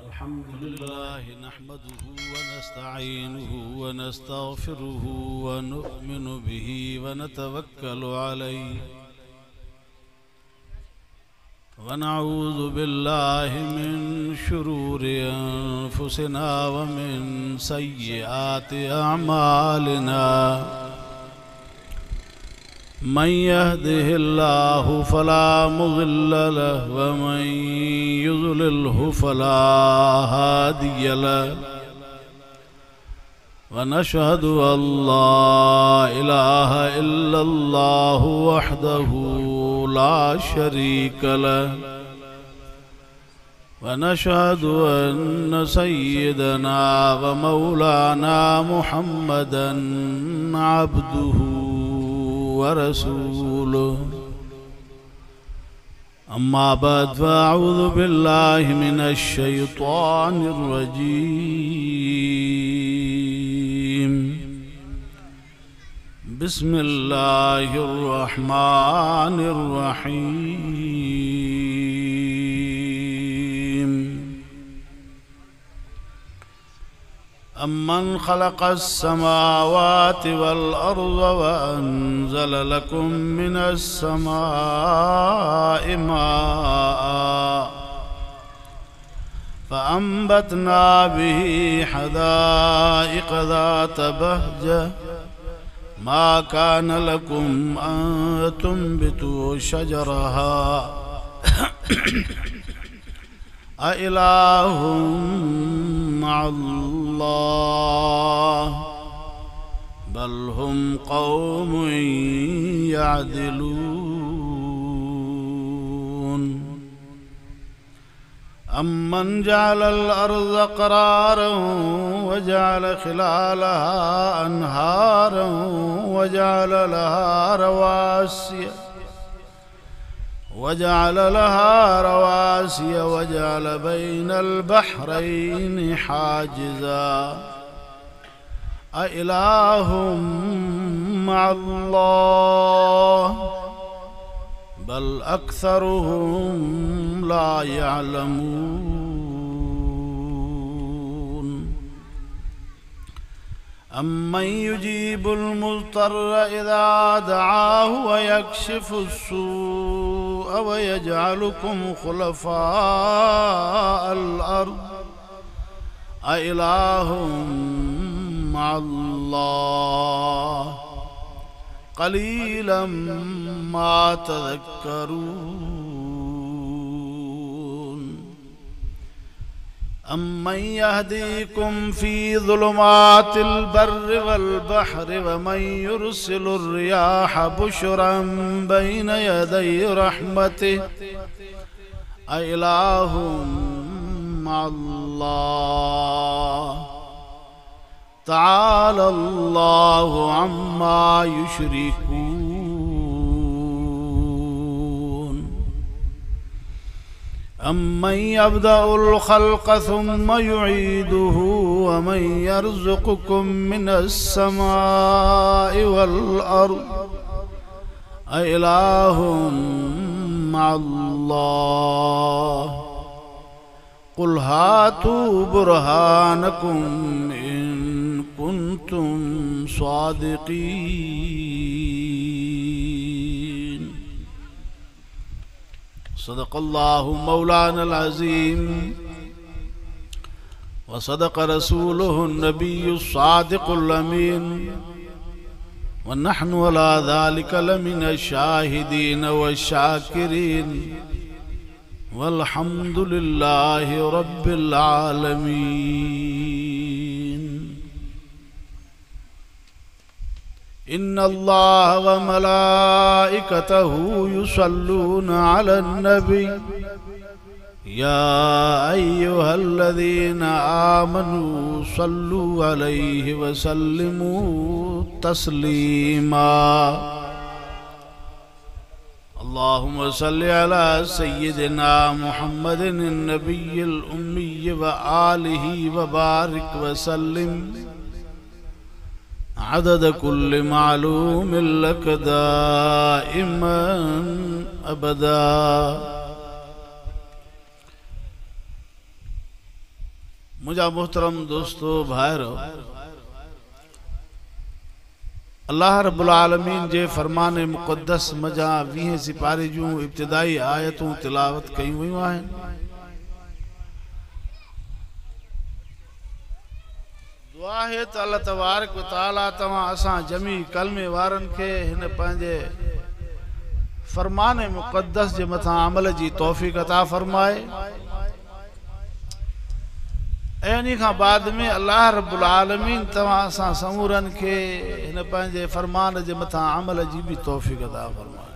अल्हम्दुलिल्लाह नहमदुहु व नस्तईनुहु व नस्तगफिरुहु व नु'मिनु बिही व नतवक्कलु अलैहि व नऊज़ु बिल्लाहि मिन शुरूरि अनफुसिना व मिन सय्यिआति अअमालिना मन यहदिहिल्लाहु फला मुज़िल्ल लहु व मन युज़लिल्हु फला हादिय लहु व नशहदु अल्ला इलाहा इल्लल्लाहु वहदहु ला शरीक लहु व नशहदु अन्न सय्यदना व मौलाना मुहम्मदन अब्दुहु व रसूलुहु अम्मा बाद फ़अऊज़ु बिल्लाहि मिनश शैतानिर रजीम बिस्मिल्लाहिर रहमानिर रहीम अम्मन खलक़स समावाति वल अर्ज़ व अंज़ल लकुम मिनस समाइ माअन फ़अंबतना बिही हदाइक़ ज़ात बहजह मा कान लकुम अन तुंबितू शजरहा अइलाहुम मअल्लाह बल हुम कौमुन यअदिलून अम्मन जअलल अर्ज़ क़रारन व जअल खिलालहा अनहारन व जअल लहा रवासिय वजअल बैनल बहरैन हाजिज़ा अइलाहुम मअल्लाह बल अक्सरुहुम ला यअलमून अम्मन युजीबुल मुज़्तर्र इज़ा दआहु व यक्शिफुस सूअ व यजअलुकुम खुलफ़ाअल अर्ज़ अइलाहुम मअल्लाह क़लीलन मा तज़क्करून अम्मन यहदीकुम फ़ी ज़ुलुमातिल बर्रि वल बहरि व मन युरसिलुर रियाह बुशरन बैन यदै रहमतिहि अइलाहुम मअल्लाह तआला अल्लाहु अम्मा युशरिकून अम्मन यब्दउल खल्क़ सुम्मा युईदुहु व मन यर्ज़ुक़ुकुम मिनस समाइ वल अर्ज़ अइलाहुम मअल्लाह क़ुल हातू बुरहानकुम इन कुन्तुम सादिक़ीन सदक़ल्लाहु मौलानल अज़ीम व सदक़ रसूलुहुन नबियुस सादिक़ुल अमीन व नहनु अला ज़ालिका लमिनश शाहिदीन व शाकिरीन वल्हम्दुलिल्लाहि रब्बिल आलमीन इन्नल्लाह व मलाइकतहु युसल्लूना अलन नबी या अय्युहल्लज़ीना आमनू सल्लू अलैहि व सल्लिमू तस्लीमा अल्लाहुम्मा सल्लि अला सय्यिदिना मुहम्मदिन नबिय्यिल उम्मी व आलिहि व बारिक व सल्लिम अदद कुल्लि मालूमिन लक दाइमन अबदा। मुझा मोहतरम दोस्तों भाइरो, अल्लाह रब्बुल आलमीन जे फरमान मुक़द्दस मजा 20 सिपारे जूं इब्तिदाई आयतूं तिलावत कयूं वयूं आहिनि। दुआ है त अल्लाह तबारक व तआला तव्हां असां जमी कलमे वारनि खे हिन पंहिंजे फरमान मुक़द्दस जे मथां अमल जी तौफ़ीक़ अता फरमाए ऐं उन्हीं खां बाद में अल्लाह रब्बुल आलमीन तव्हां असां समूरनि खे हिन पंहिंजे फरमान जे मथां अमल जी भी तौफ़ीक़ अता फरमाए।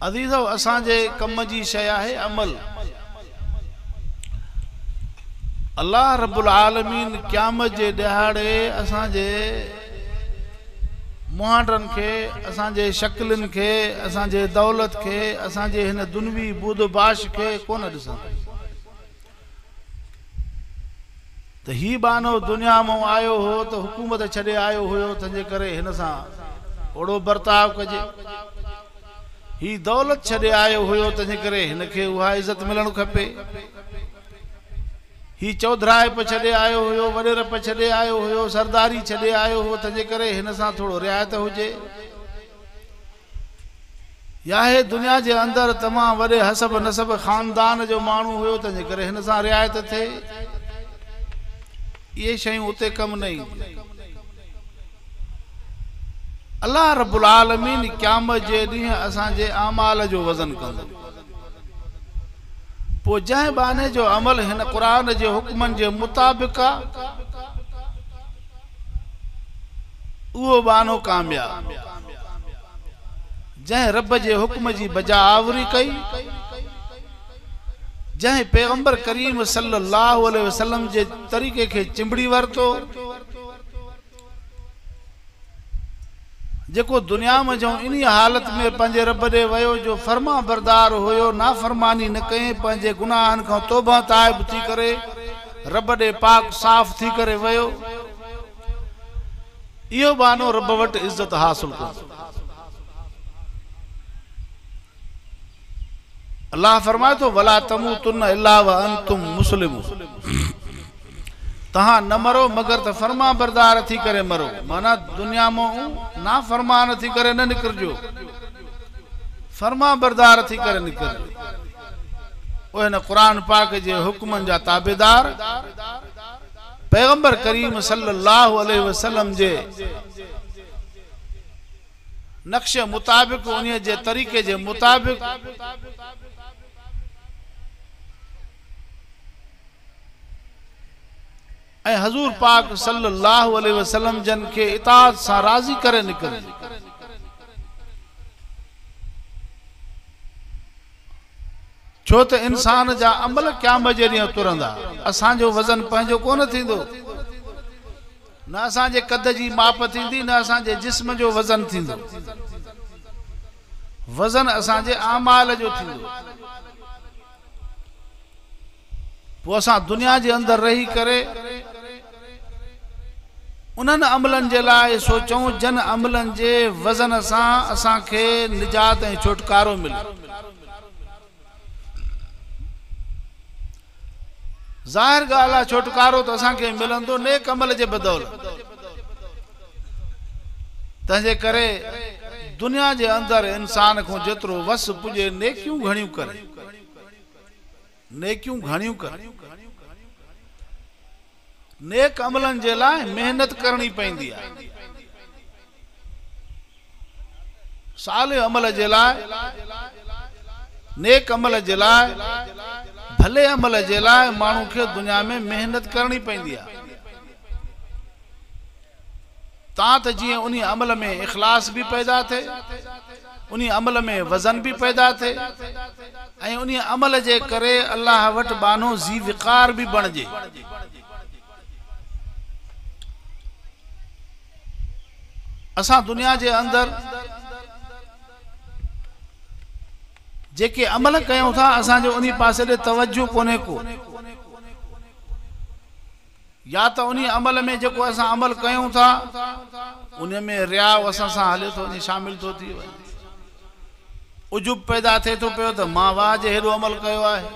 अज़ीज़ो, असांजे कम जी शइ आहे अमल। अल्लाह रब्बुल आलमीन क़यामत जे ॾिहाड़े असांजे मुहांडरनि खे, असांजे शक्लनि खे, असांजे दौलत खे, असांजे हिन दुनवी बूद बाश खे कोन ॾिसंदा। त ही बानो दुनिया मां आयो हो त हुकूमत छॾे आयो हुयो, तंहिंजे करे हिन सां ओड़ो बर्ताव कजे। ही दौलत छॾे आयो हुयो, तंहिंजे करे हिन खे उहा इज़त मिलणु खपे। ही चौधराइप छॾे आयो हुयो, वॾेरप छॾे आयो हुयो, सरदारी छॾे आयो हो, तंहिंजे करे हिन सां थोरो रिआयत हुजे। या हे दुनिया जे अंदर तमामु वॾे हसब नसब ख़ानदान जो माण्हू हुयो, तंहिंजे करे हिन सां रिआयत थिए। इहे शयूं उते कम न ईंदियूं। अल्लाह रब्बुल आलमीन क़यामत जे ॾींहुं असांजे आमाल जो वज़न कंदो। पोइ जंहिं बाने जो अमल हिन क़ुरान जे हुक्मनि जे मुताबिक़ आहे, उहो बानो कामयाब। जंहिं रब जे हुक्म जी बजा आवरी कई, जंहिं पैगंबर करीम सल्लल्लाहु अलैहि वसल्लम जे तरीक़े खे चिंबड़ी वरतो, जेको दुनिया में जो इन हालत में पंहिंजे रब ॾे वियो जो फर्मा बरदार हुयो, नाफरमानी न कई, पंहिंजे गुनाहनि खां तौबा ताइब थी करे रब ॾे पाक साफ़ थी करे वियो, इहो बानो रब वटि इज़त हासिल कंदो। अल्लाह फरमाए थो, वला तमूतुन इल्ला व अंतुम मुस्लिमून। तहां न मरो मगर त फर्मा बरदार थी करे मरो। माना दुनिया में ना फरमान थी करे न निकरजो, फर्मा बरदार थी करे निकरजो। ओ हिन कुरान पाक जे हुक्मन जा ताबेदार पैगंबर करीम सल्लल्लाहु अलैहि वसल्लम जे नक्शे मुताबिक, उन्हीं जे तरीके जे मुताबिक ऐं हजूर पाक सल्लल्लाहु अलैहि वसल्लम जन के इताअत सां राज़ी करे निकरजे। छो त इंसान जा अमल क़यामत जे ॾींहुं तुरंदा। असांजो वज़न पंहिंजो कोन थींदो, न असांजे कद जी माप थींदी, न असांजे जिस्म जो वज़न थींदो। वज़न असांजे आमाल जो थींदो। पोइ असां दुनिया जे अंदर रही करे उन्हनि अमलनि जे लाइ सोचूं जन अमलनि जे वज़न सां असांखे निजात ऐं छुटकारो मिले। ज़ाहिर ॻाल्हि आहे, छुटकारो त असांखे मिलंदो नेक अमल जे बदौलत। तंहिंजे करे दुनिया जे अंदर इंसान को जेतिरो वस पुॼे नेकियूं घणियूं करे, नेकियूं घणियूं करे। नेक अमलनि जे लाइ मेहनत करणी पवंदी आहे। सालिह अमल जे लाइ, नेक अमल जे लाइ, भले अमल जे लाइ माण्हू खे दुनिया में मेहनत करणी पवंदी आहे। तां त जीअं उन अमल में इखलास भी पैदा थे, उन अमल में वज़न भी पैदा थे, ऐं उन अमल जे करे अल्लाह वटि बानो ज़ी विकार भी बणिजे। असां दुनिया जे अंदर जेके अमल कयूं था, असांजो उन पासे ॾे तवज्जो कोन्हे को। या त उन अमल में जेको असां अमल कयूं था उन में रिया असां सां हले थो वञे, शामिल थो थी वञे। उजुब पैदा थे तो पियो तो मां वाह जे हेॾो अमल कयो आहे।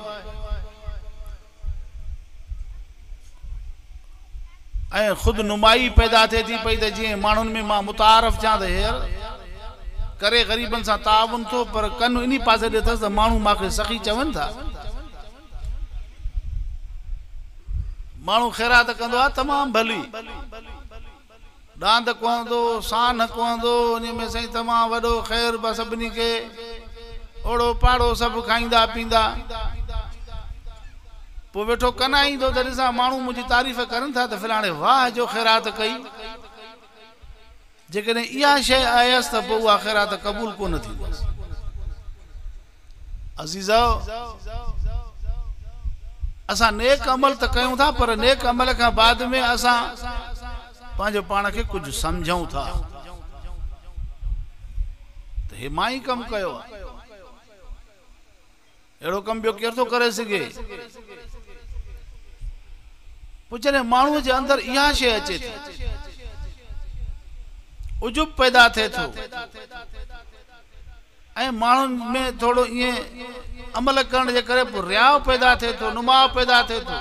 ऐं खुद नुमाई पैदा थे थी पई त जीअं माण्हुनि में मां मुतारफ़ चां त हेर करे ग़रीबनि सां ताउन थो, पर कन इन पासे ॾे अथसि त माण्हू मूंखे सखी चवनि था। माण्हू ख़ैरात कंदो आहे तमामु भली, डांद कुहंदो, सान कुहंदो, उन में साईं तमामु वॾो ख़ैर बि सभिनी खे ओड़ो पाड़ो सभु खाईंदा पींदा। पोइ वेठो कना ईंदो त ॾिसां माण्हू मुंहिंजी तारीफ़ करनि था त फलाणे वाह जो ख़ैरात कई। जेकॾहिं इहा शइ आयसि त पोइ उहा ख़ैरात क़बूल कोन थींदसि। अज़ीज़ो, असां नेक अमल त कयूं था, पर नेक अमल खां बाद में असां पंहिंजो पाण खे कुझु सम्झूं था त हे मां ई कमु कयो, अहिड़ो कमु ॿियो केरु थो करे सघे। पोइ जॾहिं माण्हूअ जे अंदरि इहा शइ अचे थी, उजुब पैदा थिए थो ऐं माण्हुनि में थोड़ो ईअं अमल करण जे करे पोइ रियाव पैदा थिए थो, नुमाव पैदा थिए थो,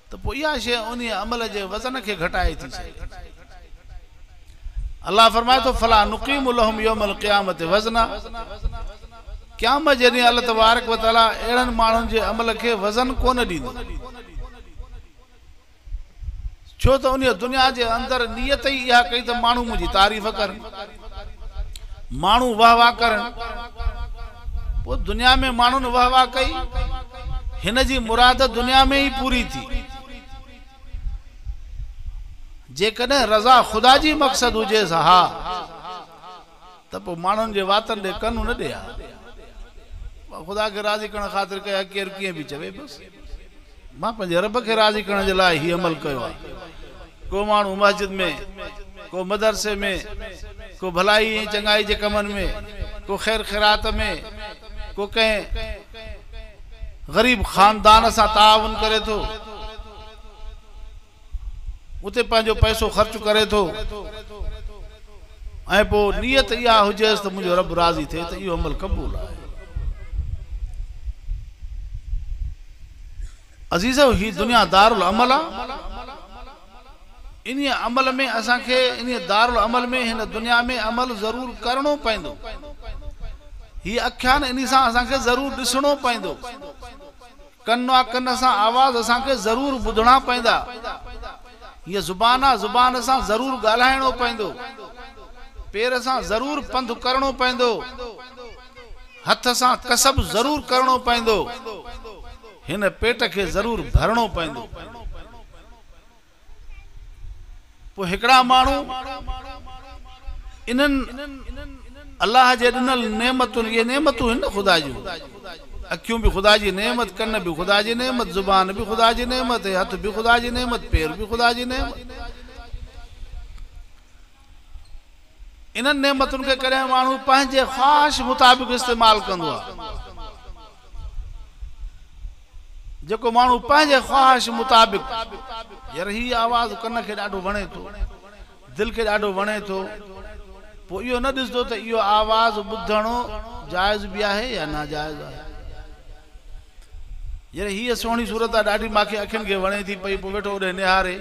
त पोइ इहा शइ उन अमल जे वज़न खे घटाए थी सघे। अल्लाह फरमाए थो फला नुक़ीमु लहुम यौमल क़ियामत वज़ना। क़यामत जे ॾींहुं अल्लाह तबारक व तआला अहिड़नि माण्हुनि जे अमल खे वज़न कोन ॾींदो, छो त उन दुनिया जे अंदरि नियत ई इहा कई त माण्हू मुंहिंजी तारीफ़ करनि, माण्हू वाह वाह करनि। पोइ दुनिया में माण्हुनि वाह वाह कई, हिन जी मुराद दुनिया में ई पूरी थी। जेकॾहिं रज़ा ख़ुदा जी मक़सद हुजे हा त पोइ माण्हुनि जे वातनि ॾे कन न ॾे हा। ख़ुदा खे राज़ी करण ख़ातिर कया, केरु कीअं बि चवे, बसि मां पंहिंजे रब खे राज़ी करण जे लाइ हीउ अमल कयो आहे। को माण्हू मस्जिद में, को मदरसे में, को भलाई ऐं चङाई जे कमनि में, को ख़ैर ख़ैरात में, को कंहिं ग़रीब ख़ानदान सां ताउन करे थो, उते पंहिंजो पैसो ख़र्च करे थो ऐं पोइ नियत इहा हुजेसि त मुंहिंजो रब राज़ी थिए त इहो अमल क़बूल आहे। अज़ीज़ो, ही दुनिया दारुल अमल आहे। इन अमल में असांखे, इन दारुल अमल में, हिन दुनिया में अमल ज़रूर करणो पवंदो। ही अखियान इन सां असांखे ज़रूर ॾिसणो पवंदो, कन कन सां आवाज़ असांखे ज़रूर ॿुधणा पवंदा, हीअ ज़ुबान ज़ुबान सां ज़रूर ॻाल्हाइणो पवंदो, पेर सां ज़रूर पंधु करणो पवंदो, हथ सां कसब ज़रूर करणो पवंदो, हिन पेट खे ज़रूर भरणो पवंदो। पोइ हिकिड़ा माण्हू इन्हनि अल्लाह जे ॾिनल नेमतुनि, इहे नेमतूं आहिनि न ख़ुदा जूं, अखियूं भी खुदा जी नेमत, कन भी खुदा जी नेमत, जुबान भी खुदा जी नेमत, हथ भी खुदा जी नेमत, पैर भी खुदा जी नेमत। इन नेमतुनि खे कॾहिं माण्हू पंहिंजे ख़्वाहिश मुताबिक़ इस्तेमाल कंदो आहे। जेको माण्हू पंहिंजे ख़्वाहिश मुताबिक़, यार ही आवाज़ कन खे ॾाढो वणे थो, दिलि खे ॾाढो वणे थो, पोइ इहो न ॾिसंदो त इहो आवाज़ ॿुधणो जाइज़ बि आहे या नाजाइज़ आहे। यार हीअ सुहिणी सूरत आहे, ॾाढी मूंखे अखियुनि खे वणे थी पई, पोइ वेठो ओॾे निहारे,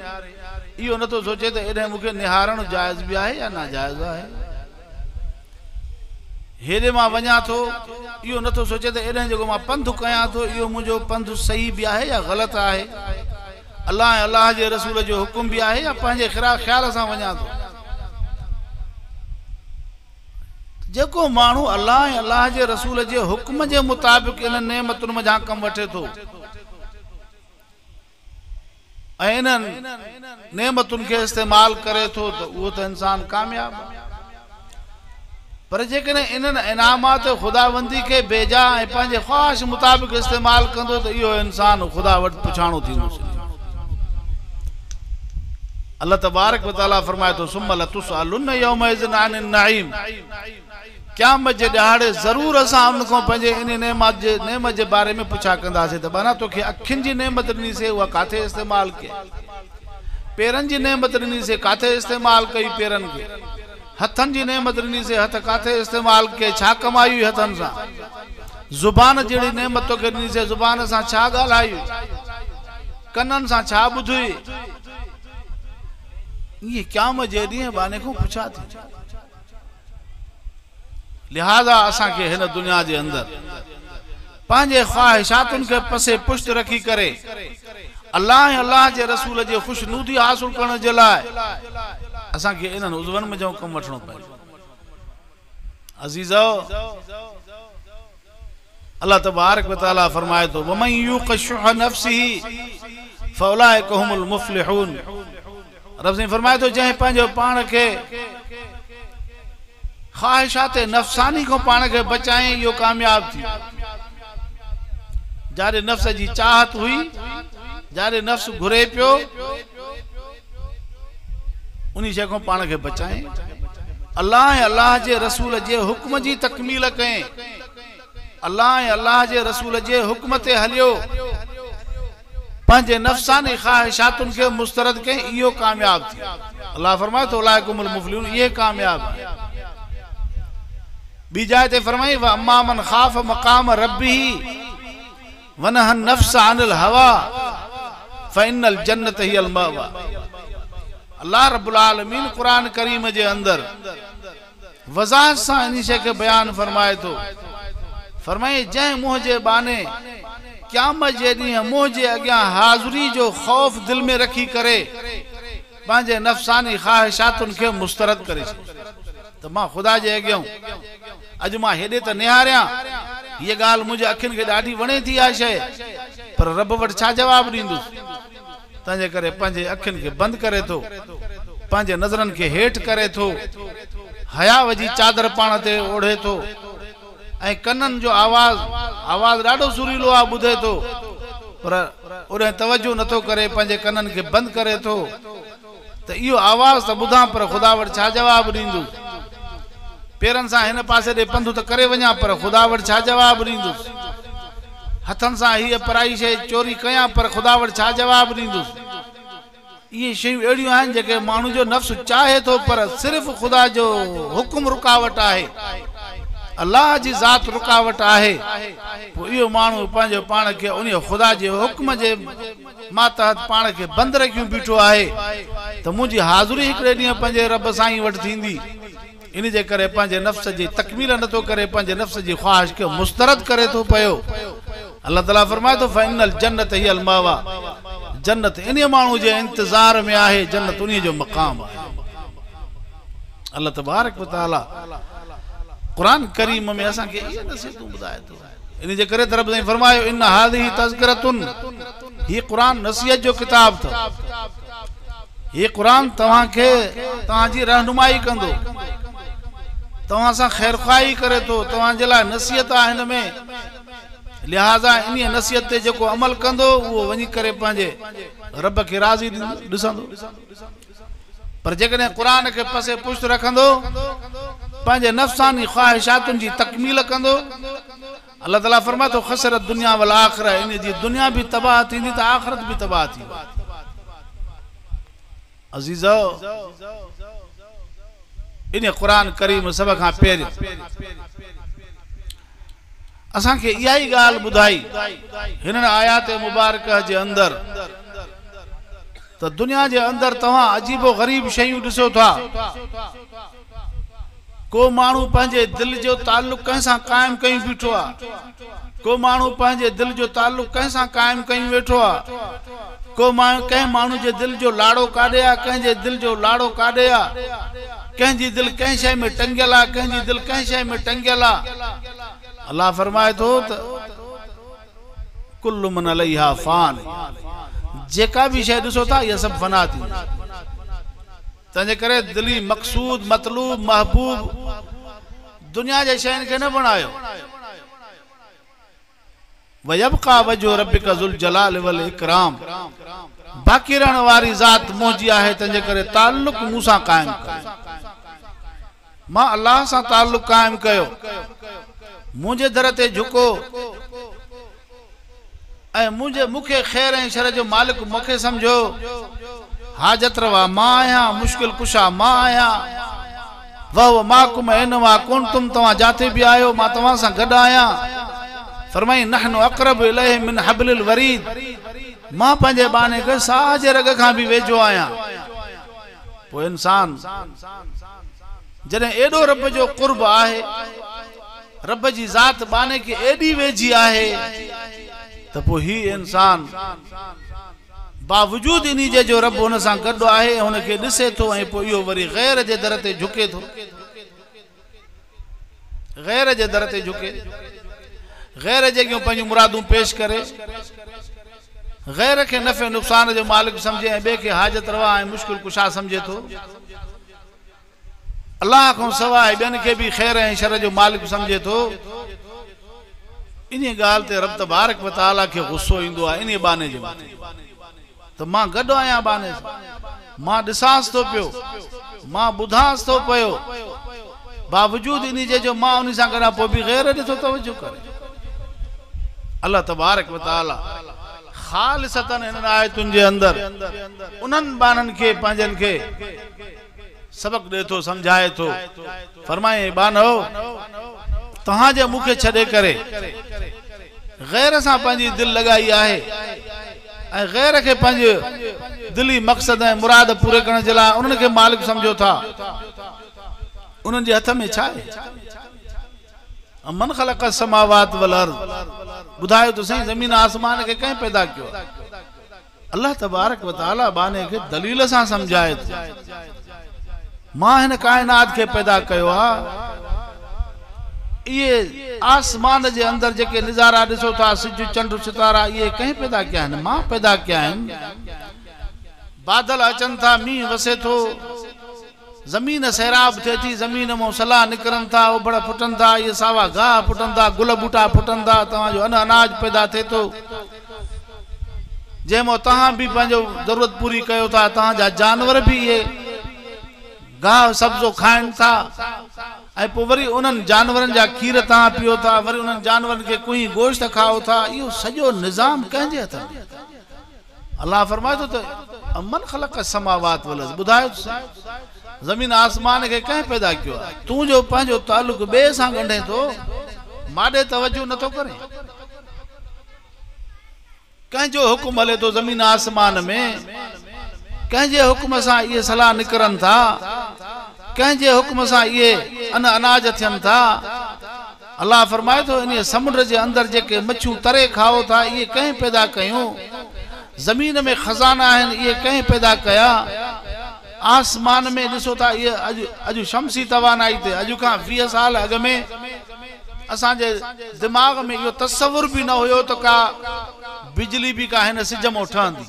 इहो नथो सोचे त एॾे मूंखे निहारणु जाइज़ बि आहे या नाजाइज़ आहे। हेॾे मां वञा थो, इहो नथो सोचे त एॾे जेको मां पंधु कयां थो, इहो मुंहिंजो पंधु सही बि आहे या ग़लति आहे, अल्लाह ऐं अल्लाह जे रसूल जो हुकुम बि आहे या पंहिंजे ख़्याल सां वञा थो। जेको माण्हू अल्लाह ऐं अल्लाह जे रसूल जे हुक्म जे मुताबिक़ इन नेमतुनि मथां कमु वठे थो ऐं इन्हनि नेमतुनि खे इस्तेमाल करे थो, त उहो त इंसान कामयाब आहे। पर जेकॾहिं इन्हनि इनामात ख़ुदाबंदी खे बेजा ऐं पंहिंजे ख़्वाहिश मुताबिक़ इस्तेमाल कंदो त इहो इंसान ख़ुदा वटि पुछाणो थींदो। अल्लाह तबारक व तआला फरमाए थो, सुम्मा लतुसअलुन यौमइज़िन अनिन नईम। क़यामत जे ॾिहाड़े ज़रूर असां उन खां पंहिंजे इन नेमत जे बारे में पुछा कंदासीं त बना तोखे अखियुनि जी नेमत ॾिनीसीं, उहा काथे इस्तेमाल कई, पेरनि जी नेमत ॾिनीसीं, काथे इस्तेमाल कई पेरनि खे, हथन जी नेमत ॾिनी से हथ काथे इस्तेमाल के छा कमाई हथन सा जुबान जड़ी नेमत तो के ॾिनी से जुबान सा छा ॻाल्हाई कनन सा छा ॿुधी ये क़यामत जे ॾींहुं बाने को पुछा थी लिहाजा असा के हिन दुनिया जे अंदर पांजे ख्वाहिशातुन के पसे पुष्ट रखी करे अल्लाह अल्लाह जे रसूल जे खुशनूदी हासिल करण जे लाए असा के इनन उज़वन में जो कम वठणो पए अजीजो अल्लाह तबारक व तआला फरमाए तो वमन युक़ शुह नफ्सिही फउलाइका हुमुल मुफ्लिहून रब से फरमाए तो जै पंजो पान के ख्वाहिशात नफसानी को पान के बचाए यो कामयाब थी जारे नफ्स जी चाहत हुई जारे नफ्स घुरे पियो उन्हीं शे को पान के बचाए अल्लाह अल्लाह जे रसूल जे हुक्म जी तकमील कए अल्लाह अल्लाह जे रसूल जे हुक्म ते हलियो पंजे नफसानी ख्वाहिशातुन के मुस्तरद के यो कामयाब थी अल्लाह फरमाए तो उलाइकुमुल मुफ्लिहून ये कामयाब है बीजाते फरमाई व अम्मा मन खाफ मकाम रब्बिही व नहा नफ्स अनिल हवा फइन्नल जन्नत हियल मअवा अल्लाह रब्बुल आलमीन कुरान करीम जे अंदर वजाहत सा इन शे के बयान फरमाए तो फरमाए जै मुंह जे बाने क़यामत जे ॾींहुं मुंह जे अॻियां हाज़िरी जो खौफ दिल में रखी करे पंहिंजे नफ़सानी ख्वाहिशातुन के मुस्तरद करे तो मां खुदा जे अॻियां अज मां हेॾे त निहारियां ये ॻाल्हि मुंहिंजे अखियुनि खे ॾाढी वणे थी आहे शइ पर रब वटि छा जवाब ॾींदुसि तंहिंजे करे पंहिंजे अखियुनि खे बंदि करे थो पंहिंजे नज़रनि खे हेठि करे थो हया वजी चादर पाण ते ओढ़े थो ऐं कननि जो आवाज़ ॾाढो सुरीलो आहे ॿुधे थो पर उन तवज्जो नथो करे पंहिंजे कननि खे बंदि करे थो त इहो आवाज़ त ॿुधां पर ख़ुदा वटि छा जवाब ॾींदुसि पेरनि सां हिन पासे ॾे पंधु त करे वञा पर ख़ुदा वटि छा जवाब ॾींदुसि हथनि सां हीअ पराई शइ चोरी कयां पर ख़ुदा वटि छा जवाब ॾींदुसि इहे शयूं अहिड़ियूं आहिनि जेके माण्हू जो नफ़्स चाहे थो पर सिर्फ़ ख़ुदा जो हुकुम रुकावट आहे अल्लाह जी ज़ात रुकावट आहे पोइ इहो माण्हू पंहिंजो पाण खे उन ख़ुदा जे हुक्म जे मातहत पाण खे बंदि रखियूं बीठो आहे त मुंहिंजी हाज़िरी हिकिड़े ॾींहुं पंहिंजे रब साईं वटि थींदी इन जे करे पंहिंजे नफ़्स जी तकमील नथो करे पंहिंजे नफ़्स जी ख्वाहिश खे मुस्तरद करे थो पियो अल्लाह ताला फरमाए थो फइन्नल जन्नत हियल मअवा जन्नत इन माण्हू जे इंतज़ार में आहे जन्नत उन जो मक़ाम आहे अल्लाह तबारक व तआला कुरान करीम में असा के ये नसीहतूं बुधाए तो इन जे करे तरफ से फरमायो इन हादिही तज़किरतुन ये कुरान नसीहत जो किताब था ये कुरान तवा के तवा जी रहनुमाई कंदो तवा सा खैरखाई करे तो तवा जे ला नसीहत आ इन में लिहाजा इन नसीहत ते जो अमल कंदो वो वनी करे पांजे रब के राजी दिसंदो पर जेकने कुरान के पसे पुष्ट रखंदो पंहिंजे नफ़सानी ख्वाहिशातुन जी तकमील कंदो अल्लाह ताला फरमाए तो खसरत दुनिया वल आखिरा इन जी दुनिया भी तबाह थींदी त आखिरत भी तबाह थी अजीजो इन कुरान करीम सब खां पहिरियों असा के इहा ई ॻाल्हि ॿुधाई हिन आयात मुबारक जे अंदर तो दुनिया जे अंदर तवा अजीबो गरीब शयूं ॾिसो था को मानू पंहिंजे दिल जो ताल्लुक कंहिंसां कायम कई बीठो आहे को मानू पंहिंजे दिल जो ताल्लुक कंहिंसां कायम कई वेठो आहे को कंहिं माण्हू जे दिल जो लाड़ो काॾे आहे कंहिंजे दिल जो लाड़ो काॾे आहे कंहिंजी दिल कंहिं शइ में टंगियल आहे कंहिंजी दिल कंहिं शइ में टंगियल आहे अल्लाह फरमाए थो त कुल्लु मन अलैहा फान जेका भी शइ ॾिसो था इहा सभु फना थी तंहिंजे करे दिली मक़सूद मतलूब महबूब दुनिया जे शयुनि खे न बणायो वयबका वजो रब्बिका ज़ुल जलाल वल इकराम बाक़ी रहण वारी ज़ात मुंहिंजी आहे तंहिंजे करे ताल्लुक मूंसां कायम कयो मां अल्लाह सां ताल्लुक कायम कयो मुंहिंजे दर ते झुको ऐं मूंखे ख़ैर ऐं शर जो मालिक मूंखे सम्झो हाजत रवा मां आहियां मुश्किल कुशा मां आहियां वह माकुम ऐनमा कुंतुम, तवा जाते भी आयो मां तवा सा गड आया। फरमाई नहनु अक़रबु इलैहि मिन हब्लिल वरीद, मां पंहिंजे बाने के साह जे रग खां भी वेझो आया। पोइ इंसान जॾहिं एॾो रब जो कुर्ब आहे, रब जी ज़ात बाने के एॾी वेझी आहे, त पोइ ही इंसान बावजूद इन्ही जे जो रब हुन सां गॾु आहे हुनखे ॾिसे थो, ऐं पोइ इहो वरी गैर जे दर ते झुके थो, गैर जे दर ते झुके, गैर जॻहियूं पंहिंजूं मुरादूं पेश करे, गैर खे नफ़े नुक़सान जो मालिक समझे ऐं ॿिए खे हाजत रवा ऐं मुश्किल कुशा समझे थो। अल्लाह खां सवाइ ॿियनि खे बि ख़ैर ऐं शर जो मालिक समझे थो। इन ॻाल्हि ते रब तबारक व तआला खे गुस्सो ईंदो आहे। इन बाने जे मथे त मां गॾु आहियां बाने सां, मां ॾिसांसि थो पियो, मां ॿुधांसि थो पियो, बावजूद इन जे जो मां उन सां गॾु पोइ बि गैर ॾिठो तवजो करे। अल्लाह तबारक व तआला खालिसतन इन आयतुनि जे अंदर उन्हनि बाननि खे पंहिंजनि खे सबक दे थो, समझाए थो। फरमाए बानो तहां जे मुखे छड़े करे गैर सां पंहिंजी दिल लगाई आहे ऐं गैर खे पंहिंजे दिली मक़सद ऐं मुराद पूरे करण जे लाइ उन्हनि खे मालिक समझो था। उन्हनि जे हथ में छा आहे? मन ख़लक़ समावात वल अर्ज़, ॿुधायो तो सही ज़मीन आसमान खे कंहिं पैदा कयो? अल्लाह तबारक व तआला बाने खे दलील सां समझाए थो। मां हिन कायनात खे पैदा कयो आहे। ये आसमान जे अंदर जेके नज़ारा ॾिसो था, सिज चंड सितारा, ये कंहिं पैदा कया आहिनि? मां पैदा कया आहिनि। बादल अचनि था, मींहुं वसे थो, ज़मीन सैराब थिए थी, ज़मीन मां सलाह निकिरनि था, उबड़ फुटनि था, इहे सावा गाह फुटनि था, गुल बूटा फुटनि था, तव्हांजो अनाज पैदा थिए थो, जंहिंमां तव्हां बि पंहिंजो ज़रूरत पूरी कयो था। तव्हांजा जानवर भी इहे गाह सब्ज़ो खाइनि था, ऐं पोइ वरी उन्हनि जानवरनि जा खीर तव्हां पियो था, वरी उन्हनि जानवरनि खे कुई गोश्त खाओ था। इहो सॼो निज़ाम कंहिंजे हथ में? अल्लाह फरमाए थो त मन ख़लक़ समावात वल अर्ज़, ॿुधायो ज़मीन आसमान खे कंहिं पैदा कयो आहे? तूं जो पंहिंजो तालुक ॿिए सां ॻंढे थो, माॾे तवजो नथो करे। कंहिंजो हुकुम हले थो ज़मीन आसमान में, कंहिंजे हुकुम सां इहे सलाह निकिरनि था, कंहिंजे हुकुम सां इहे अनाज थियनि था। अल्लाह फरमाए थो इन समुंड जे अंदर जेके मच्छूं तरे खाओ था, इहे कंहिं पैदा कयूं? ज़मीन में खज़ाना आहिनि, इहे कंहिं पैदा कया? आसमान में ॾिसो था, इहे अॼु शमसी तवानाई ते अॼु खां 20 साल अॻु में असांजे दिमाग़ में इहो तसवुर बि न हुयो त का बिजली बि का हिन सिज मां ठहंदी।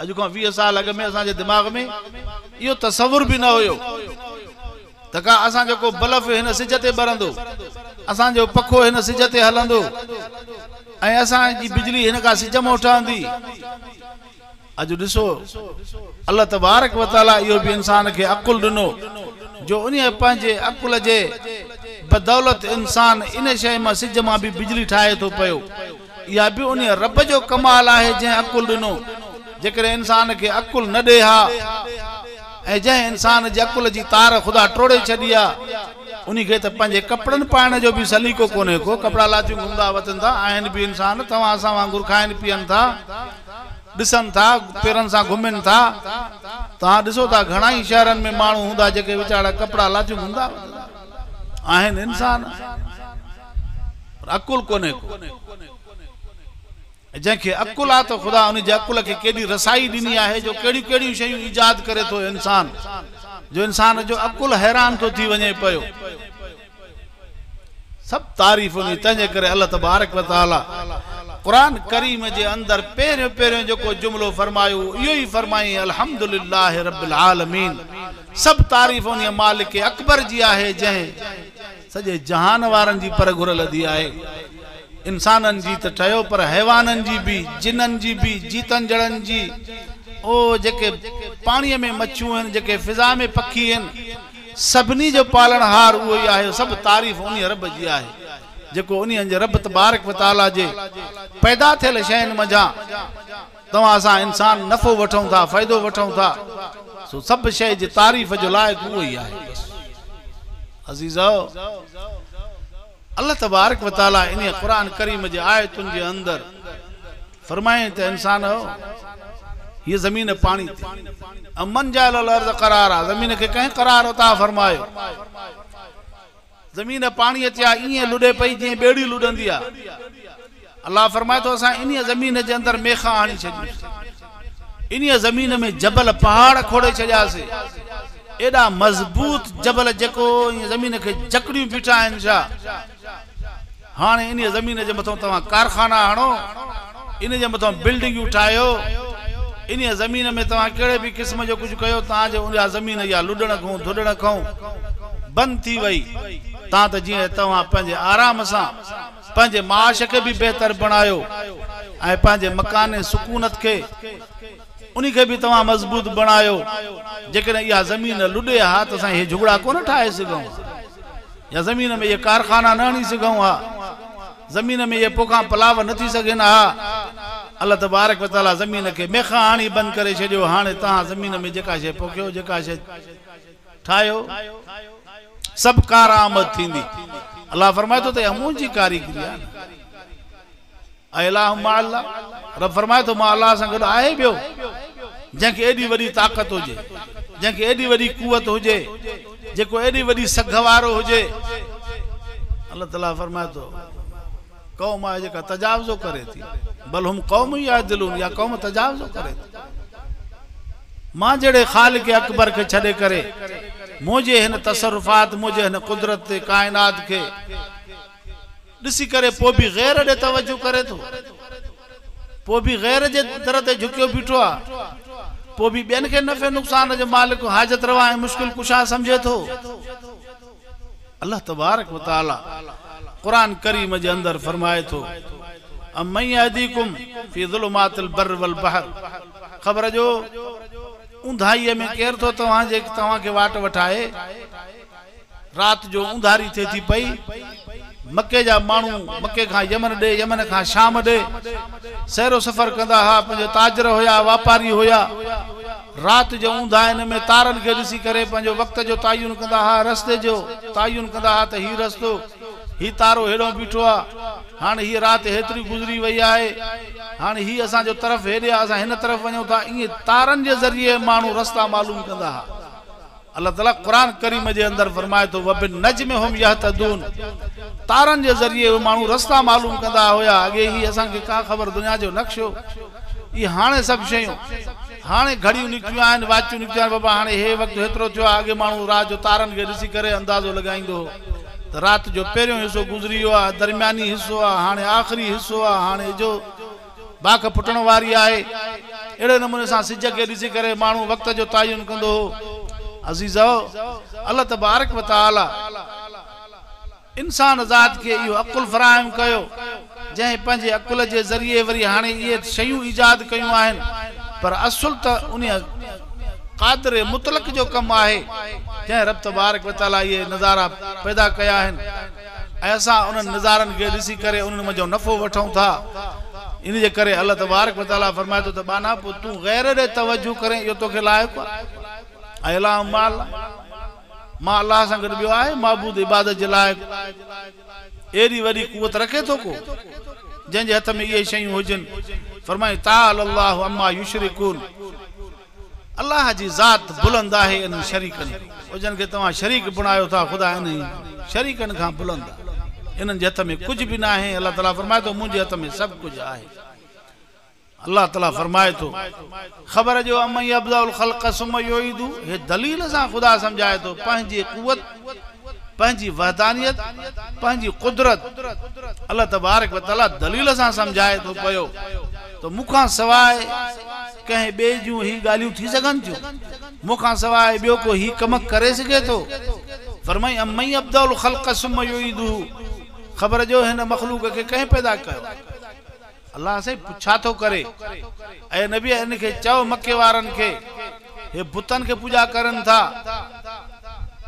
अॼु खां 20 साल अॻु में असांजे दिमाग़ में इहो तसवुर बि न हुयो त का असांजो को बल्ब हिन सिज ते ॿरंदो, असांजो पखो हिन सिज ते हलंदो, ऐं असांजी बिजली हिन का सिज मां ठहंदी। अॼु ॾिसो अल्लाह तबारक व तआला इहो बि इंसान खे अकुल ॾिनो, जो उन पंहिंजे अकुल जे बदौलत इंसान इन शइ मां सिज मां बि बिजली ठाहे थो पियो। इहा बि उन रब जो कमाल आहे जंहिं अकुल ॾिनो। जेकॾहिं इंसान खे अकुल न ॾे हा, ऐं जंहिं इंसान जे अकुल जी तार ख़ुदा टोड़े छॾी आहे, उन खे त पंहिंजे कपिड़नि पाइण जो बि सलीक़ो कोन्हे को। कपिड़ा लाथियूं घुमंदा वतन था, आहिनि बि इंसान तव्हां असां वांगुरु खाइनि पीअनि था, ॾिसनि था, पेरनि सां घुमनि था। तव्हां ॾिसो था घणा ई शहरनि में माण्हू हूंदा जेके वीचारा कपिड़ा लाथियूं घुमंदा आहिनि इंसान, अकुल कोन्हे को। जंहिंखे अकुल आहे त ख़ुदा उन जे अकुल खे केॾी रसाई ॾिनी आहे, जो कहिड़ियूं कहिड़ियूं शयूं ईजाद करे थो इंसान, जो इंसान जो अकुल हैरान थो थी वञे पियो। सभु तारीफ़ उन। तंहिंजे करे अल्लाह तबारक व तआला क़ुरान करीम जे अंदर पहिरियों पहिरियों जेको जुमिलो फरमायो इहो ई फरमाई अल्हम्दुलिल्लाह रब्बिल आलमीन। सभु तारीफ़ उन मालिक अकबर जी आहे, जंहिं सॼे जहान वारनि जी पर घुरल दी आहे। इंसाननि जी त ठहियो, पर हैवाननि जी बि, जिननि जी बि, जीतनि जड़नि जी, ओ जेके पाणीअ में मच्छियूं आहिनि, जेके फिज़ा में पखी आहिनि, सभिनी जो पालनहार उहो ई आहे। सभु तारीफ़ उन रब जी आहे, जेको उन जे रब तबारक व तआला जे पैदा थियल शयुनि मज़ा तव्हां असां इंसान नफ़ो वठूं था, फ़ाइदो वठूं था, सो सभु शइ जी तारीफ़ जो लाइक़ु उहो ई आहे। अजीजो अल्लाह तबारक व तआला इन कुरान करीम जे आयतुन जे अंदर फरमाए त इंसान हो ये जमीन पानी थी अमन जाल अर्ज करार जमीन के कहीं करार अता फरमायो जमीन पानी अचा इं लुडे पई जे बेड़ी लुडंदी आ अल्लाह फरमाए तो असा इन जमीन जे अंदर मेखा आनी छडी इन जमीन में जबल पहाड़ खोड़े छजासे एडा मजबूत जबल जको जमीन के जकड़ियों बीठा आहिनि छा हाणे इन जमीन जे मथों तव्हां कारखाना हणो इन जे मथों बिल्डिंगूं ठाहियो इन जमीन में तव्हां कहिड़े बि क़िस्म जो कुछ कयो तव्हांजे उन जमीन या लुडण खां धुडण खां बंद थी वई तव्हां त जीअं तव्हां पंहिंजे आराम सां पंहिंजे माश खे बि बहितर बणायो ऐं पंहिंजे मकान सुकूनत खे उन्हीं के भी तमाम मजबूत बनायो जेकॾहिं इहा ज़मीन लुडे हा त असां हे झुगड़ा कोन ठाहे सघूं या ज़मीन में ये कारखाना न हणी सघूं हा ज़मीन में ये पोखा पलाव न थी सघनि हा अल्लाह तबारक व तआला ज़मीन के मेखा हाणी बंद करे छॾियो हाणे तव्हां ज़मीन में जेका शइ पोखियो जेका शइ ठाहियो सभु कारआमद थींदी अल्लाह फरमाए थो त इहा मुंहिंजी कारीगरी आहे अलाह मा अल्लाह रब फरमाए तो मां अल्लाह सां गॾु आहे ॿियो जंहिंखे एॾी वॾी ताक़त हुजे जंहिंखे एॾी वॾी कुवत हुजे जेको एॾी वॾी सघ वारो हुजे अल्लाह ताला फरमाए तो कौम आहे जेका तजावुज़ो करे थी बल हुम कौम यादिलून या कौम तजावुज़ो करे थी मां जहिड़े ख़ालिक अकबर खे छॾे करे मुंहिंजे हिन तसरुफ़ात मुंहिंजे हिन कुदरत ते काइनात खे ॾिसी करे पोइ बि गैर ॾे तवज्जो करे थो पोइ बि गैर जे दर ते झुकियो बीठो आहे पोइ बि ॿियनि खे नफ़े नुक़सान जो मालिक हाजत रवा ऐं मुश्किल कुशा समझे थो अल्लाह तबारक व तआला कुरान करीम जे अंदर फरमाए थो अम्मन यहदीकुम फी ज़ुलुमातिल बर्र वल बहर ख़बर जो ऊंधाईअ में केर थो तव्हांखे वाट वठाए रात जो ऊंधारी थिए थी पई मक्के जा मानू मक्के खां यमन ॾे यमन खां शाम ॾे सैरो सफ़र कंदा हा पंहिंजो ताजर हुया वापारी हुया रात जो ऊंधाइन में तारनि खे ॾिसी करे पंहिंजो वक़्त जो तायुन कंदा हा रस्ते जो तायुन कंदा हा त ही रस्तो ही तारो हेॾो बीठो आहे हाणे हीअ रात हेतिरी गुज़री वई आहे हाणे ही असांजो तरफ़ हेॾे आहे असां हिन तरफ़ वञूं था ईअं तारनि जे ज़रिए माण्हू रस्ता मालूम कंदा हा अल्लाह ताला कुरान करीम जे अंदर फरमाए तो वबिन नजम हुम यहतदून तारन जे जरिए मानू रास्ता मालूम कंदा होया अगे ही असा के का खबर दुनिया जो नक्शो ये हाने सब शयूं हाने घड़ियों निकलियो आन वाचू निकलियो बाबा हाने हे वक्त हेतरो थियो आगे मानू रात जो तारन के ऋषि करे अंदाजो लगाइंदो तो रात जो पेरियो हिस्सो गुजरियो आ दरमियानी हिस्सो आ हाने आखिरी हिस्सो आ हाने जो बाक फुटण वारी आए एड़े नमूने सा सिज के ऋषि करे मानू वक्त जो तायुन कंदो अजीजो अल्लाह तबारक व तआला इंसान ज़ात के यो अकुल फराहम कयो जै पंजे अकुल जे जरिए वरी हाने ये शयूं इजाद कयूं आहिन पर असुल त उन कादर मुतलक जो कम आहे जै रब तबारक व तआला ये नजारा पैदा कया आहिन ऐसा उन नजारन के ॾिसी करे उन में जो नफो वठूं था इन जे करे अल्लाह तबारक व तआला फरमाए तो बाना पो तू गैर रे तवज्जो करे यो तो के लायक अल्लाह मां अल्लाह सां गॾु ॿियो आहे माबूद इबादत जे लाइ एॾी वॾी कुवत रखे थो को जंहिंजे हथ में इहे शयूं हुजनि फरमाए ताल अल्लाह अम्मा युशरिकून अल्लाह जी ज़ात बुलंद आहे इन शरीकनि जन के तव्हां शरीक बणायो था ख़ुदा इन शरीकनि खां बुलंद इन्हनि जे हथ में कुझु बि न आहे अल्लाह ताला फरमाए थो मुंहिंजे हथ में सभु कुझु आहे अल्लाह ताला फरमाए तो खबर जो अम्मा अब्दाउल खल्क सुम युईदु हे दलील सा खुदा समझाए तो पंहिंजी कुवत पंहिंजी वहदानियत पंहिंजी कुदरत अल्लाह तबारक व तआला दलील सा समझाए तो पयो तो मुखा सवाए कहीं बे जूं ही गालियूं थी सकन थियूं मुखा सवाए बियो को ही कम करे सके तो फरमाई अम्मा अब्दाउल खल्क सुम युईदु खबर जो हिन मखलूक के कहीं पैदा कयो अल्लाह से पूछा तो करे ऐ नबी इनके चओ मक्के वारन के हे बुतन के पूजा करन था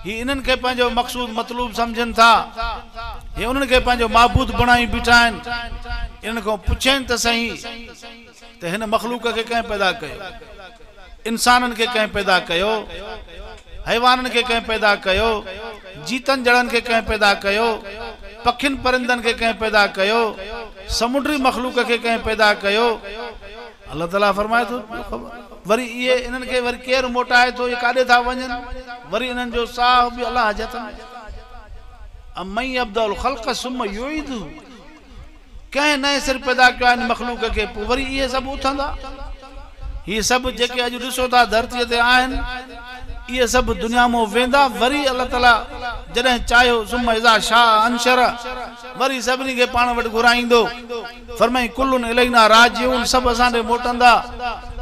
ही इनन के पंजो मकसूद मतलूब समझन था हे उनन के पंजो माबूद बनाई बिठाइन इन को पूछन त सही ते हिन मखलूक के कहीं पैदा कयो इंसानन के कहीं पैदा कयो हैवानन के कहीं पैदा कयो जीतन जड़न के कहीं पैदा कयो, पखिन परिंदन के कहीं पैदा कयो, समुद्री मखलूक के कहीं पैदा कयो। अल्लाह ताला फरमाए तो वरी ये इनन के वरी केर मोटाए तो ये काडे था वजन, वरी इनन जो साह भी अल्लाह हजत अम्मई अब्दुल खल्क सुम युईदु, कहीं नए सिर पैदा किया मखलूक के वरी ये सब उठंदा। ये सब जेके अज दिसो था धरती ते आन, ये सब दुनिया में वेंदा। वरी अल्लाह ताला जडे चाहो सुम इज़ा शाह अंशर, वरी सबनी के पाण वट घुराइंदो। फरमाई कुल्लुन इलैना राजिऊन, सब असां दे मोटंदा।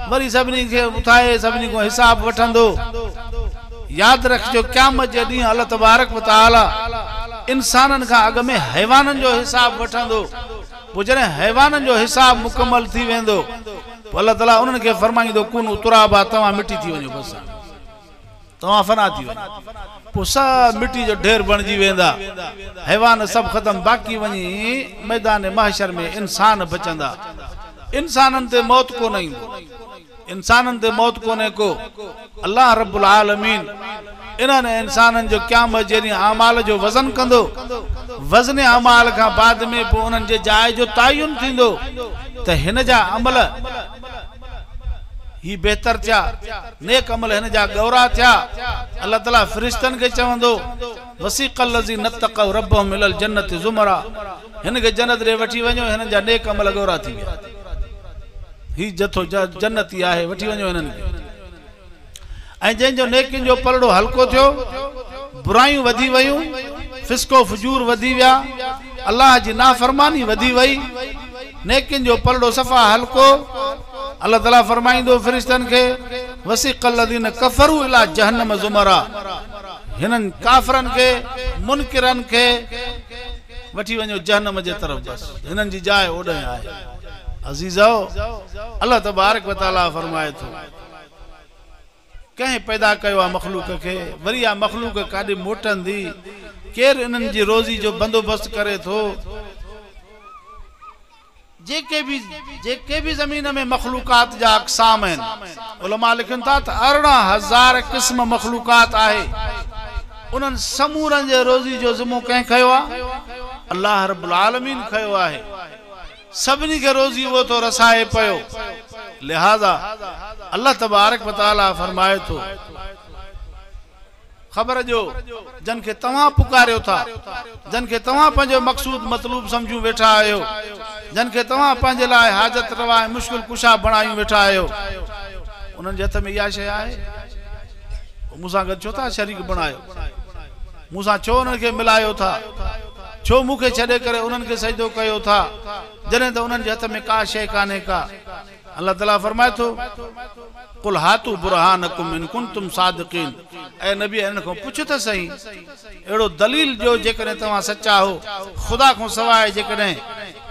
वरी सबनी के उठाए सबनी को हिसाब वठंदो। याद रखजो क़यामत जे ॾींहुं अल्लाह तबारक व तआला इंसानन का अग में हैवानन जो हिसाब वठंदो। पोइ जॾहिं हैवानन जो हिसाब मुकम्मल थी वेंदो, अल्लाह ताला उन्हनि खे फरमाईंदो कुन तुराबा, तव्हां मिटी थी वञो, बस तव्हां फना थी वञो। पोइ सब मिट्टी जो ढेर बणिजी वेंदा, हैवान सब खत्म, बाक़ी वञी मैदान महशर में इंसान बचंदा। इंसानन ते मौत कोन ईंदो, इंसानन ते मौत कोने को। अल्लाह रब्बुल आलमीन इन्हनि इंसानन जो क़यामत जे ॾींहुं अमाल जो वज़न कंदो। वज़न अमाल खां बाद में पोइ उन्हनि जे जाइ जो तयन थींदो त हिन जा अमल ही बेहतर थिया, नेक अमल हिन जा गौरा थिया। अल्लाह ताला फरिश्तन के चवंदो वसीक़ल लज़ीना तक़व रब्बहुम इलल जन्नति ज़ुमरा, हिन के जन्नत रे वठी वञो, हिन जा नेक अमल गौरा थी विया। ही जथो जन्नती आहे, वठी वञो हिननि खे। ऐं जंहिंजो नेकिन जो पलड़ो हल्को थियो, बुराइयूं वधी वयूं, फिस्को फजूर वधी विया, अल्लाह जी नाफरमानी वधी वई, नेकिन जो पलड़ो सफ़ा हल्को। अल्लाह ताला फरमाइंदो फरिश्तन के वसीक़ल लज़ीना कफ़रू इला जहन्नम ज़ुमरा, हिनन काफ़रन के मुनकिरन के वठी वञो जहन्नम जे तरफ, बस हिनन जी जाइ ओॾे आहे। अज़ीज़ो अल्लाह तबारक व तआला फरमाए थो कहीं पैदा कयो मखलूक के, वरी आ मखलूक काॾे मोटंदी, केर इन्हनि जी रोज़ी जो बंदोबस्त करे थो। जेके भी ज़मीन में मखलूकात जा अक़साम आहिनि, उलमा लिखनि था त 18,000 क़िस्म मखलूकात आहे। उन्हनि समूरनि जे रोज़ी जो ज़िम्मो कंहिं खयो आहे? अल्लाह रब्बुल आलमीन खयो आहे। सभिनी खे रोज़ी उहो तो रसाए पियो। लिहाज़ा अल्लाह तबारक व तआला फरमाए थो खबर जो जन के तव्हां पुकारियो था, जन के तव्हां पंहिंजो मक़सूद मतलूब समझूं वेठा आहियो, जन के तव्हां पंहिंजे लाइ हाजत रवा मुश्किल कुशा बणायूं वेठा आहियो, उन्हनि जे हथ में इहा शइ आहे? मूंसां गॾु छो था शरीक बणायो? मूंसां छो उन्हनि खे मिलायो था? छो मूंखे छॾे करे उन्हनि खे सजदो कयो था, जॾहिं त उन्हनि जे हथ में का शइ कान्हे का। अल्लाह ताला फरमाए थो कुल हातू बुरहानकुम इन कुंतुम सादिकीन, ऐ नबी इन को पुछ त सही एड़ो दलील जो जेकॾहिं तव्हां सच्चा हो, खुदा को सवाइ जेकॾहिं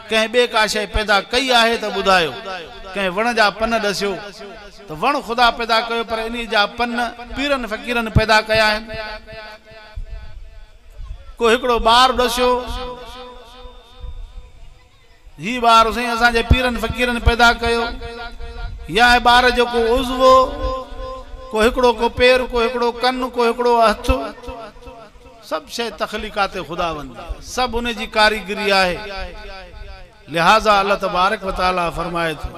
कंहिं ॿिए का शइ पैदा कई आहे त ॿुधायो। कंहिं वण जा पन ॾसियो त वण खुदा पैदा कयो, पर इन जा पन पीरनि फ़कीरनि पैदा कया आहिनि। को हिकिड़ो ॿार ॾसियो, ही ॿार साईं असांजे पीरनि फ़कीरनि पैदा कयो, या ॿार जो को उज़वो, को हिकिड़ो को पेर, को हिकिड़ो कन, को हिकिड़ो हथ, सब शइ तख़लीक़ात खुदावंद, सब उन जी कारीगरी आहे। लिहाज़ा अल्लाह तबारक व तआला फरमाए थो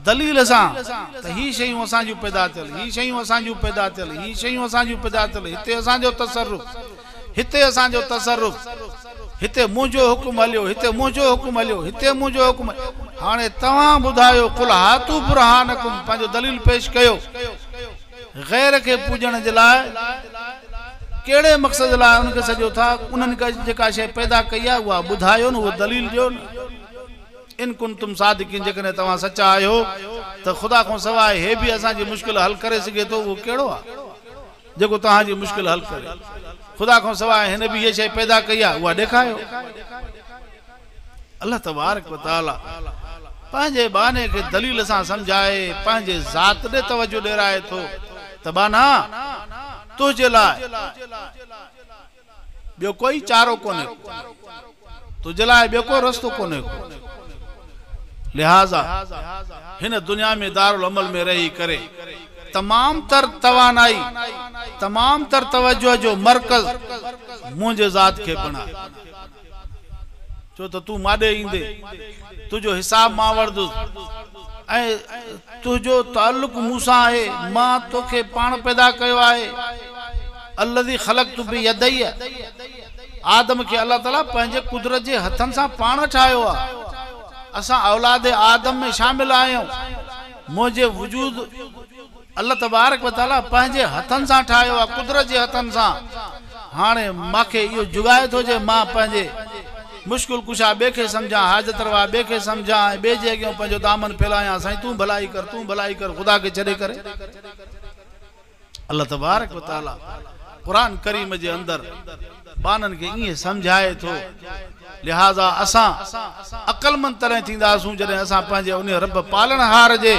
दलील सां त ही शयूं असांजूं पैदा थियल, ही शयूं असांजूं पैदा थियल, ही शयूं असांजूं पैदा थियल, हिते असांजो तसरुफ़, हिते असांजो तसरुफ़, हिते मुंहिंजो हुकुम हलियो, हिते मुंहिंजो हुकुम हलियो, हिते मुंहिंजो हुकुम। हाणे तव्हां ॿुधायो कुल हातू बुरहानकुम, पंहिंजो दलील पेश कयो। गैर खे पूजण जे लाइ कहिड़े मक़सद लाइ उनखे सॼो था? उन्हनि खे जेका शइ पैदा कई आहे उहा ॿुधायो न, उहो दलील ॾियो न। इन कुंतुम सादिकीन, जेकॾहिं तव्हां सचा आहियो त ख़ुदा खां सवाइ हे बि असांजी मुश्किल हल करे सघे थो, उहो कहिड़ो आहे जेको तव्हांजी मुश्किल हल करे? खुदा को सवाइ हिन बि ये शइ पैदा कई आहे, उहा ॾेखारियो। अल्लाह तबारक व तआला पंहिंजे बाने खे दलील सां समझाए, पंहिंजे ज़ात ॾे तवजो ॾेराए थो त बाना तुंहिंजे लाइ ॿियो कोई चारो कोन्हे, तुंहिंजे लाइ ॿियो को रस्तो कोन्हे। लिहाज़ा हिन दुनिया में दारुल अमल में रही करे तमाम तर तवानाई तमाम तर तवज्जो जो मरकज मुझे ज़ात के बना चो तो तू माडे इंदे तुझो हिसाब मां वरदुस तुझो ताल्लुक मूसा है मां तोखे पान पैदा कयो है अल्लज़ी खलक़तु बि यदैया आदम के अल्लाह ताला पंहिंजे कुदरत जे हथन सां पान ठाहियो आ असां औलाद आदम में शामिल आहियूं मुझे वजूद अल्लाह तबारक व तआला पंहिंजे हथन सां ठाहियो आ कुदरत जे हथन सां हाणे माखे इहो जुगाए थो जे मां पंहिंजे मुश्किल कुशा बे के समझा हाजत रवा बे के समझा बे जे अॻियों पंहिंजो दामन फैलाया साईं तू भलाई कर खुदा के छॾे करे अल्लाह तबारक व तआला कुरान करीम जे अंदर बानन के इए समझाए थो लिहाजा असा अकलमंद तरह थींदासूं जॾहिं असां पंहिंजे उन रब पालनहार जे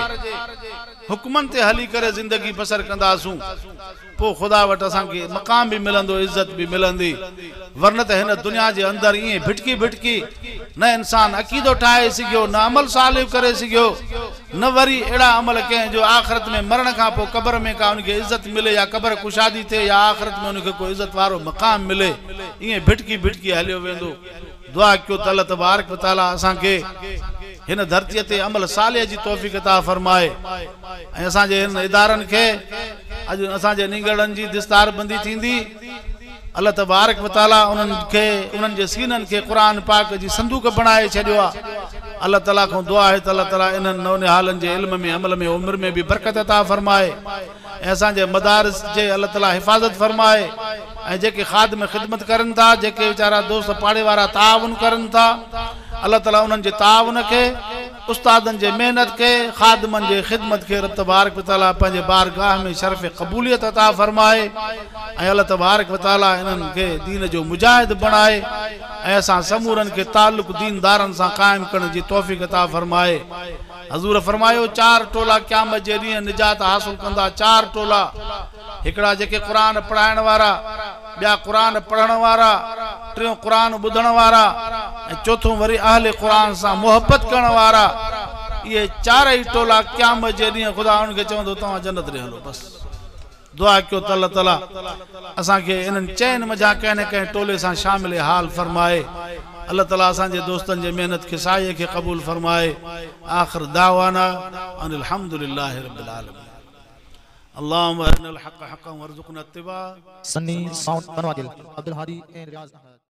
हुक्मन ते हली करे जिंदगी बसर कंदासूं पो खुदा वट असां के मकाम भी मिलंदो इज्जत भी मिलंदी वरन त हिन दुनिया जे अंदर इए भिटकी भिटकी न इंसान अकीदो ठाए सिग्यो न अमल सालिह करे सिग्यो न वरी एड़ा अमल के जो आखिरत में मरण का पो कब्र में का उनके इज्जत मिले या कब्र कुशादी थे या आखिरत में उनके कोई इज्जत वारो मकाम मिले इए भिटकी भिटकी हलियो वेंदो दुआ क्यों अल्लाह तबारक व तआला असां के हिन धरती ते अमल सालिह जी तौफीक अता फरमाए ऐं असां जे हिन इदारन के अज असां जे निगड़न जी दिस्तार बंदी थींदी अल्लाह तबारक व तआला उनन जे सीनन के कुरान पाक जी संदूक बनाए छडियो आ अल्लाह ताला को दुआ है अल्लाह ताला इनन नौने हालन जे इल्म में अमल में उम्र में भी बरकत अता फरमाए ऐसा जे मदारिस जे अल्लाह ताला हिफाजत फरमाए ऐं जेके खादिम खिदमत करन था जेके बेचारा दोस्त पाड़े वाला ताउन करन था अल्लाह ताला उनन जे ताउन के उस्तादन जे मेहनत के खादिमन जे खिदमत के रब तबारक व तआला पंहिंजे बारगाह में शरफ कबूलियत अता फरमाए ऐं अल्लाह तबारक व तआला इनन के दीन जो मुजाहिद बनाए ऐं असां समूरन के ताल्लुक दीनदारन सां कायम करण जी तौफीक अता फरमाए हजूर फरमायो 4 टोला क़यामत जे ॾींहुं निजात हासिल कंदा 4 टोला हिकड़ा जेके कुरान पढ़ाइण वारा ॿिया कुरान पढ़ण वारा टियों कुरान ॿुधण वारा ऐं चौथों वरी अहले कुरान सां मोहब्बत करण वारा ये 4 ही टोला क़यामत जे ॾींहुं खुदा उनके चवंदो तव्हां जन्नत ॾे हलो बस दुआ कयो अल्लाह ताला असां के इनन चैन मजा कंहिं न कंहिं टोले सां शामिल हाल फरमाए अल्लाह ताला असां जे दोस्तन जे मेहनत के साये के कबूल फरमाए आखिर दावाना अनिल हम्दुलिल्लाहि रब्बिल आलमीन अल्लाहुम्मा अरिनल हक़्क़ हक़्क़न वरज़ुक़ना इत्तिबा सन्नी साउंड बनवादिल अब्दुल हादी एंड रियाज